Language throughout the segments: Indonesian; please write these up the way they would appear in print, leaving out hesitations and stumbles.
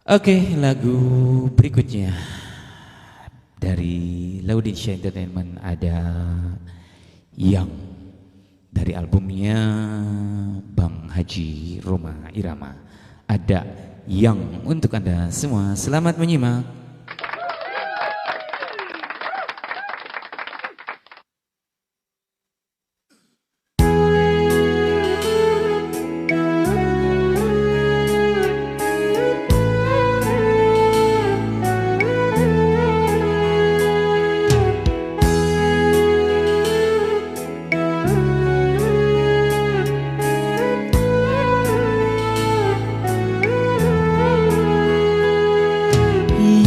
Oke, lagu berikutnya dari Laudisha Entertainment ada Yang dari albumnya Bang Haji Roma Irama. Ada Yang untuk Anda semua. Selamat menyimak.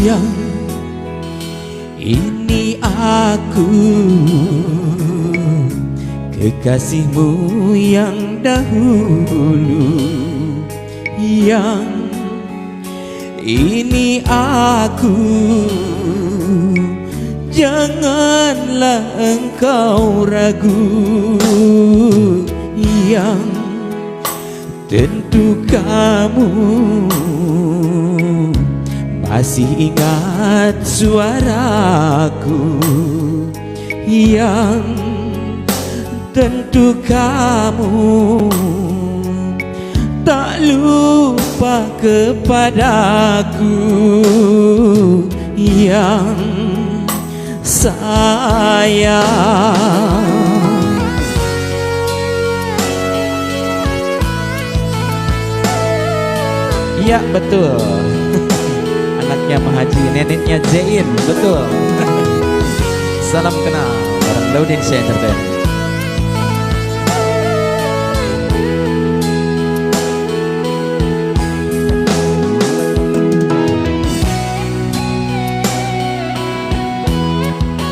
Yang ini aku, kekasihmu yang dahulu. Yang ini aku, janganlah engkau ragu. Yang tentu kamu masih ingat suaraku. Yang tentu kamu tak lupa kepadaku. Yang sayang, ya betul. Anaknya Pak Haji, neneknya Zain, betul. Salam kenal bareng Laudisha Entertainment.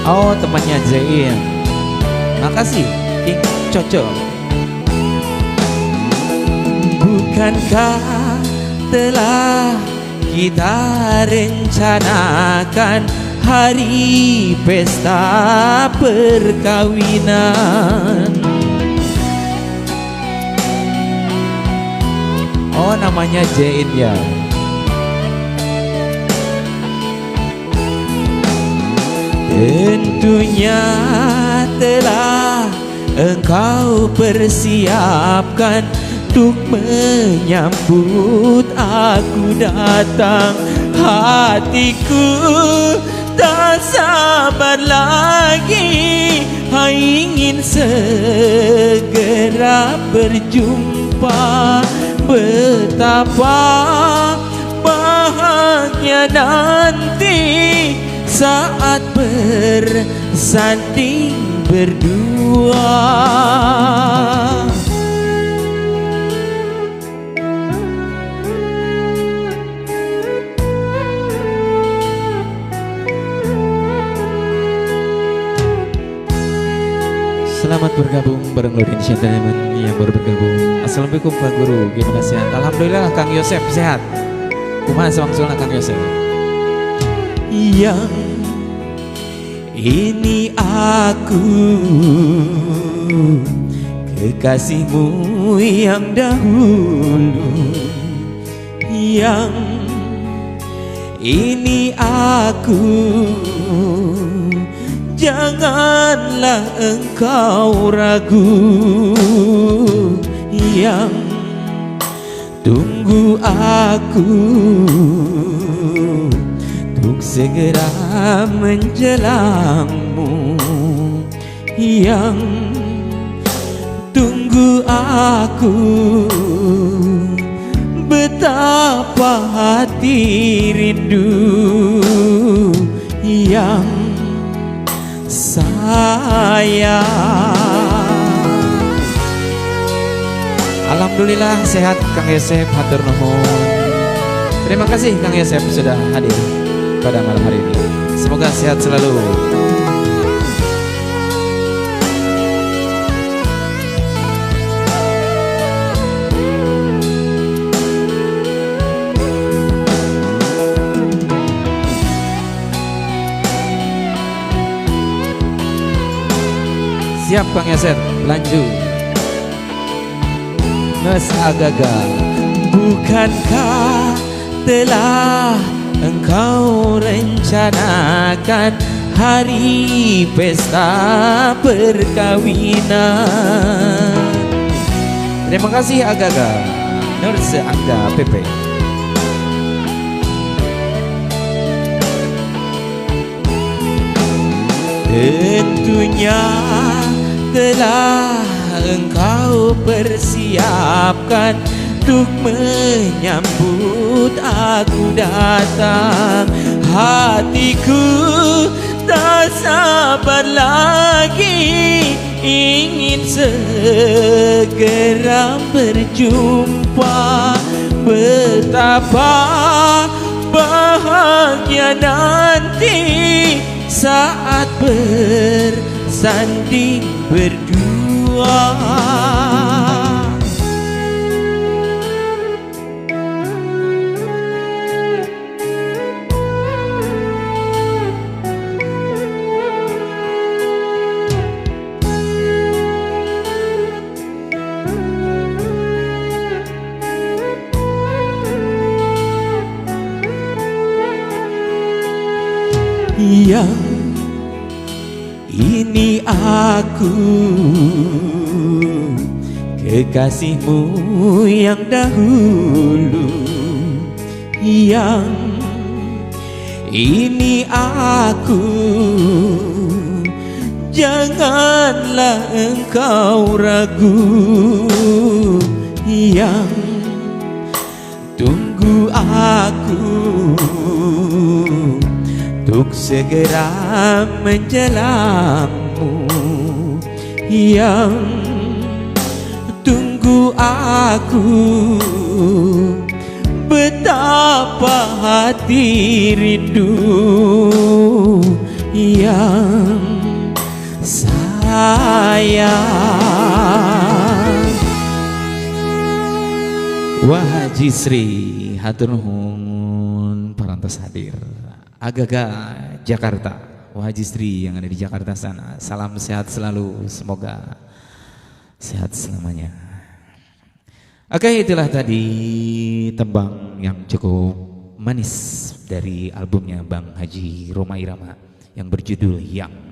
Oh, temannya Zain. Makasih, King Coco. Bukankah telah kita rencanakan hari pesta perkawinan? Oh, namanya Jain ya. Tentunya telah engkau persiapkan untuk menyambut aku datang. Hatiku tak sabar lagi, ingin segera berjumpa. Betapa bahagia nanti saat bersanding berdua. Selamat bergabung bareng Laudisha Entertainment yang baru bergabung. Assalamualaikum Pak Guru, gimana sehat? Alhamdulillah Kang Yosef sehat. Kumaha sewang-sewang Kang Yosef? Yang ini aku, kekasihmu yang dahulu. Yang ini aku, janganlah engkau ragu. Yang tunggu aku untuk segera menjelangmu. Yang tunggu aku, betapa hati rindu. Yang sayang, alhamdulillah sehat Kang Yosef, hatur nuhun. Terima kasih Kang Yosef sudah hadir pada malam hari ini. Semoga sehat selalu. Siap Kang Yosef, lanjut. Nes agaga, bukankah telah engkau rencanakan hari pesta perkawinan. Terima kasih Agaga Nurse Angga PP. Tentunya telah engkau persiapkan untuk menyambut aku datang. Hatiku tak sabar lagi, ingin segera berjumpa. Betapa bahagia nanti saat bersanding berdua. Yang ini aku, kekasihmu yang dahulu. Yang ini aku, janganlah engkau ragu. Yang tunggu aku untuk segera menjelammu. Yang tunggu aku, betapa hati rindu. Yang sayang, Wah Haji Sri hatur nuhun parantos hadir. Agaga Jakarta, Wah Haji Sri yang ada di Jakarta sana. Salam sehat selalu, semoga sehat selamanya. Oke, itulah tadi tembang yang cukup manis dari albumnya Bang Haji Rhoma Irama yang berjudul Yang.